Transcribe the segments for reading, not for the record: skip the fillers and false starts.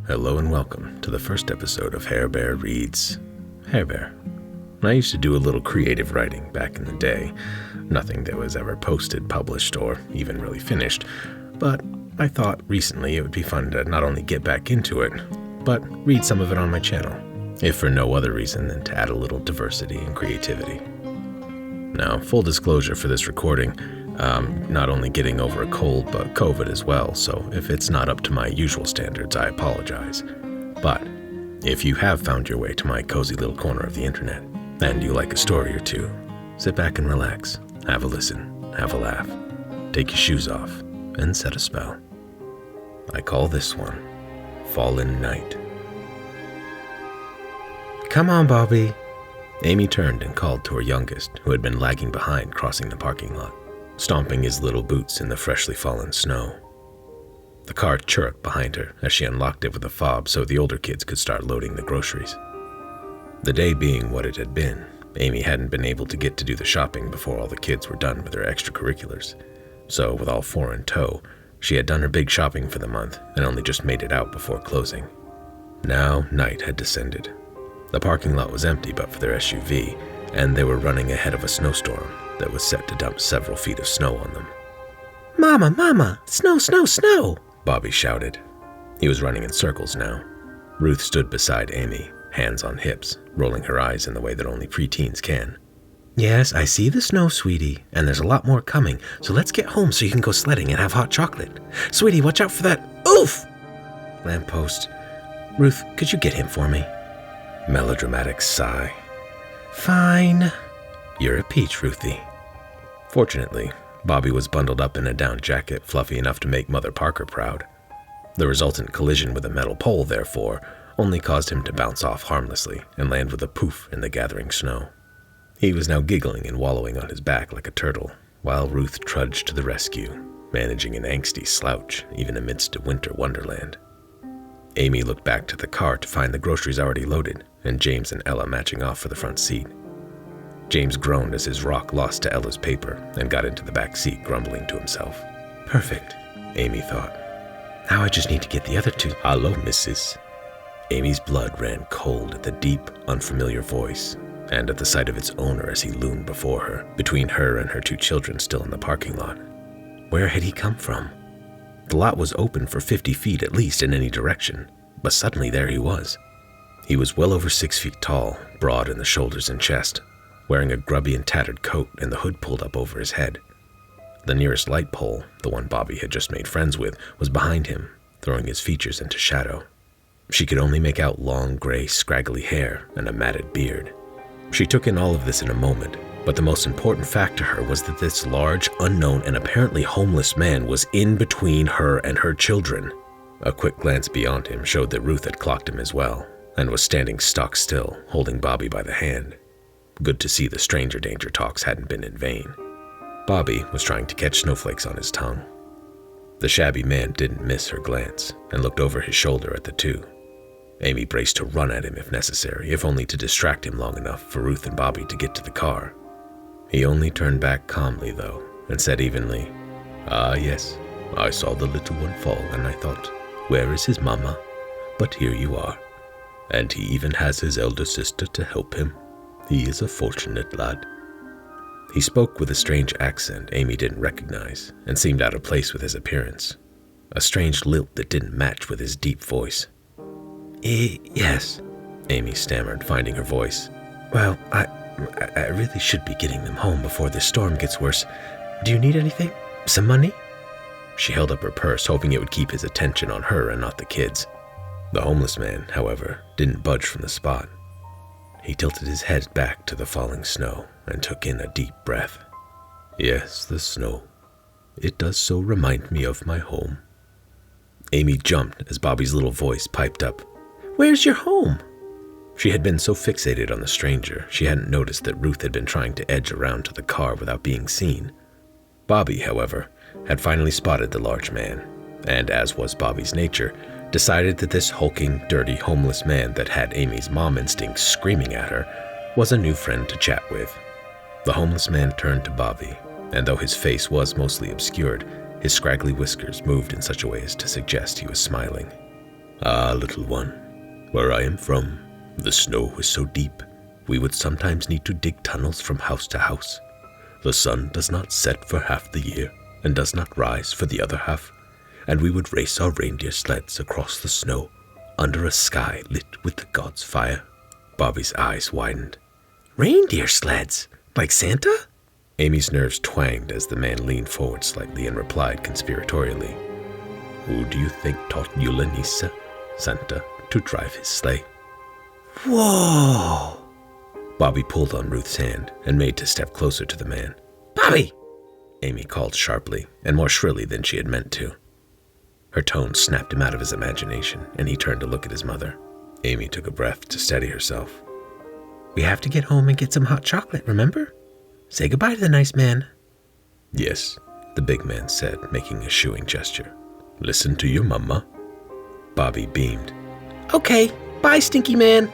Hello and welcome to the first episode of Hair Bear Reads Hair Bear. I used to do a little creative writing back in the day. Nothing that was ever posted, published, or even really finished, but I thought recently it would be fun to not only get back into it, but read some of it on my channel, if for no other reason than to add a little diversity and creativity. Now, full disclosure for this recording, not only getting over a cold, but COVID as well, so if it's not up to my usual standards, I apologize. But if you have found your way to my cozy little corner of the internet, and you like a story or two, sit back and relax, have a listen, have a laugh, take your shoes off, and set a spell. I call this one Fallen Night. Come on, Bobby. Amy turned and called to her youngest, who had been lagging behind crossing the parking lot, stomping his little boots in the freshly fallen snow. The car chirruped behind her as she unlocked it with a fob so the older kids could start loading the groceries. The day being what it had been, Amy hadn't been able to get to do the shopping before all the kids were done with their extracurriculars. So with all four in tow, she had done her big shopping for the month and only just made it out before closing. Now night had descended. The parking lot was empty but for their SUV, and they were running ahead of a snowstorm that was set to dump several feet of snow on them. "Mama, Mama! Snow, snow, snow!" Bobby shouted. He was running in circles now. Ruth stood beside Amy, hands on hips, rolling her eyes in the way that only preteens can. "Yes, I see the snow, sweetie, and there's a lot more coming, so let's get home so you can go sledding and have hot chocolate. Sweetie, watch out for that oof! Lamppost. Ruth, could you get him for me?" Melodramatic sigh. "Fine. You're a peach, Ruthie." Fortunately, Bobby was bundled up in a down jacket fluffy enough to make Mother Parker proud. The resultant collision with a metal pole, therefore, only caused him to bounce off harmlessly and land with a poof in the gathering snow. He was now giggling and wallowing on his back like a turtle, while Ruth trudged to the rescue, managing an angsty slouch even amidst a winter wonderland. Amy looked back to the car to find the groceries already loaded and James and Ella matching off for the front seat. James groaned as his rock lost to Ella's paper and got into the back seat, grumbling to himself. "Perfect," Amy thought. "Now I just need to get the other two." "Hello, missus." Amy's blood ran cold at the deep, unfamiliar voice, and at the sight of its owner as he loomed before her, between her and her two children still in the parking lot. Where had he come from? The lot was open for 50 feet at least in any direction, but suddenly there he was. He was well over 6 feet tall, broad in the shoulders and chest, wearing a grubby and tattered coat and the hood pulled up over his head. The nearest light pole, the one Bobby had just made friends with, was behind him, throwing his features into shadow. She could only make out long, gray, scraggly hair and a matted beard. She took in all of this in a moment, but the most important fact to her was that this large, unknown, and apparently homeless man was in between her and her children. A quick glance beyond him showed that Ruth had clocked him as well, and was standing stock still, holding Bobby by the hand. Good to see the stranger danger talks hadn't been in vain. Bobby was trying to catch snowflakes on his tongue. The shabby man didn't miss her glance and looked over his shoulder at the two. Amy braced to run at him if necessary, if only to distract him long enough for Ruth and Bobby to get to the car. He only turned back calmly, though, and said evenly, "Ah, yes, I saw the little one fall, and I thought, where is his mama? But here you are. And he even has his elder sister to help him. He is a fortunate lad." He spoke with a strange accent Amy didn't recognize and seemed out of place with his appearance. A strange lilt that didn't match with his deep voice. Yes," Amy stammered, finding her voice. "Well, I really should be getting them home before this storm gets worse. Do you need anything? Some money?" She held up her purse, hoping it would keep his attention on her and not the kids. The homeless man, however, didn't budge from the spot. He tilted his head back to the falling snow and took in a deep breath. "Yes, the snow. It does so remind me of my home." Amy jumped as Bobby's little voice piped up, "Where's your home?" She had been so fixated on the stranger, she hadn't noticed that Ruth had been trying to edge around to the car without being seen. Bobby, however, had finally spotted the large man, and as was Bobby's nature, decided that this hulking, dirty, homeless man that had Amy's mom instincts screaming at her was a new friend to chat with. The homeless man turned to Bobby, and though his face was mostly obscured, his scraggly whiskers moved in such a way as to suggest he was smiling. Ah, little one, where I am from, the snow is so deep, we would sometimes need to dig tunnels from house to house. The sun does not set for half the year, and does not rise for the other half, and we would race our reindeer sleds across the snow, under a sky lit with the gods' fire. Bobby's eyes widened. Reindeer sleds? Like Santa? Amy's nerves twanged as the man leaned forward slightly and replied conspiratorially. Who do you think taught Yulanisa, Santa, to drive his sleigh? Whoa! Bobby pulled on Ruth's hand and made to step closer to the man. Bobby! Amy called sharply and more shrilly than she had meant to. Her tone snapped him out of his imagination, and he turned to look at his mother. Amy took a breath to steady herself. We have to get home and get some hot chocolate, remember? Say goodbye to the nice man. Yes, the big man said, making a shooing gesture. Listen to your mama. Bobby beamed. Okay, bye, stinky man.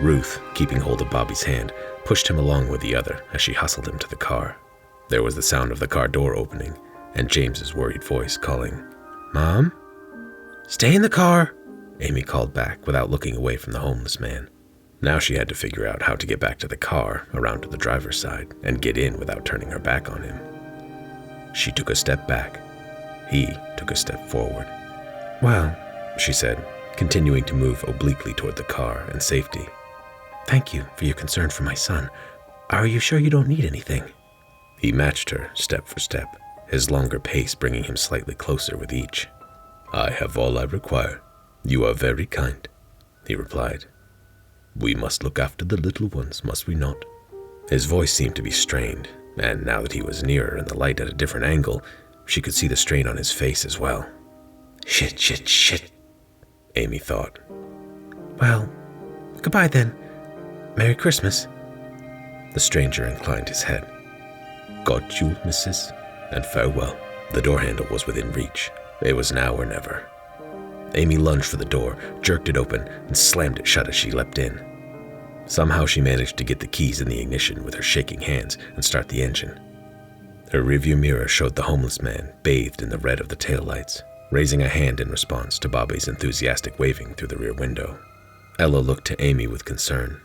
Ruth, keeping hold of Bobby's hand, pushed him along with the other as she hustled him to the car. There was the sound of the car door opening, and James's worried voice calling, Mom? Stay in the car, Amy called back without looking away from the homeless man. Now she had to figure out how to get back to the car, around to the driver's side, and get in without turning her back on him. She took a step back. He took a step forward. Well, she said, continuing to move obliquely toward the car and safety. Thank you for your concern for my son. Are you sure you don't need anything? He matched her step for step, his longer pace bringing him slightly closer with each. I have all I require. You are very kind, he replied. We must look after the little ones, must we not? His voice seemed to be strained, and now that he was nearer and the light at a different angle, she could see the strain on his face as well. Shit, Amy thought. Well, goodbye then. Merry Christmas. The stranger inclined his head. God you, missus, and farewell. The door handle was within reach. It was now or never. Amy lunged for the door, jerked it open, and slammed it shut as she leapt in. Somehow she managed to get the keys in the ignition with her shaking hands and start the engine. Her rearview mirror showed the homeless man bathed in the red of the taillights, raising a hand in response to Bobby's enthusiastic waving through the rear window. Ella looked to Amy with concern.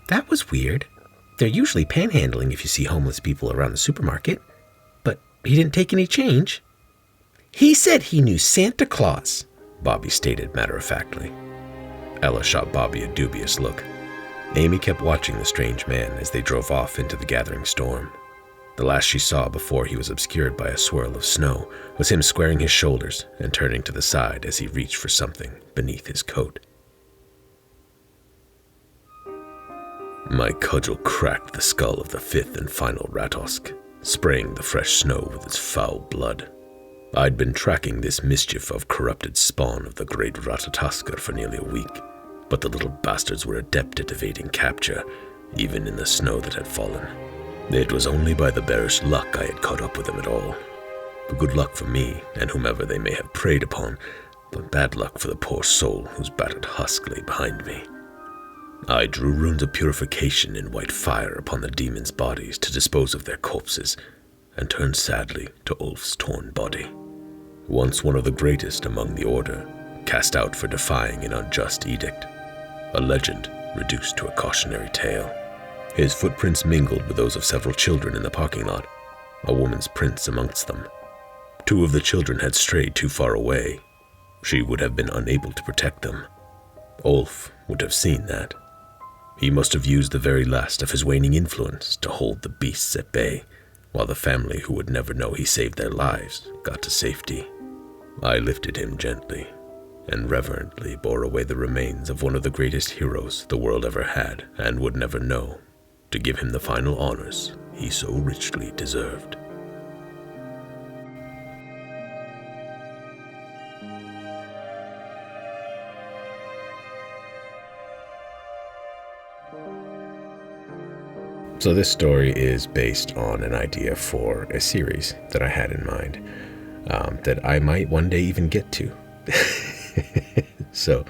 That was weird. They're usually panhandling if you see homeless people around the supermarket. But he didn't take any change. He said he knew Santa Claus, Bobby stated matter-of-factly. Ella shot Bobby a dubious look. Amy kept watching the strange man as they drove off into the gathering storm. The last she saw before he was obscured by a swirl of snow was him squaring his shoulders and turning to the side as he reached for something beneath his coat. My cudgel cracked the skull of the fifth and final Ratosk, spraying the fresh snow with its foul blood. I'd been tracking this mischief of corrupted spawn of the great Ratatoskr for nearly a week, but the little bastards were adept at evading capture, even in the snow that had fallen. It was only by the bearish luck I had caught up with them at all. Good luck for me and whomever they may have preyed upon, but bad luck for the poor soul whose battered husk lay behind me. I drew runes of purification in white fire upon the demons' bodies to dispose of their corpses, and turned sadly to Ulf's torn body. Once one of the greatest among the Order, cast out for defying an unjust edict. A legend reduced to a cautionary tale. His footprints mingled with those of several children in the parking lot, a woman's prints amongst them. 2 of the children had strayed too far away. She would have been unable to protect them. Ulf would have seen that. He must have used the very last of his waning influence to hold the beasts at bay, while the family who would never know he saved their lives got to safety. I lifted him gently and reverently bore away the remains of one of the greatest heroes the world ever had and would never know, to give him the final honors he so richly deserved. So this story is based on an idea for a series that I had in mind, that I might one day even get to. So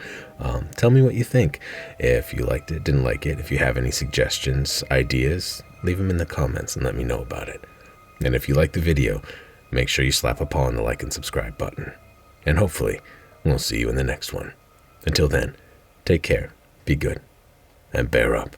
tell me what you think. If you liked it, didn't like it, if you have any suggestions, ideas, leave them in the comments and let me know about it. And if you like the video, make sure you slap a paw on the like and subscribe button. And hopefully, we'll see you in the next one. Until then, take care, be good, and bear up.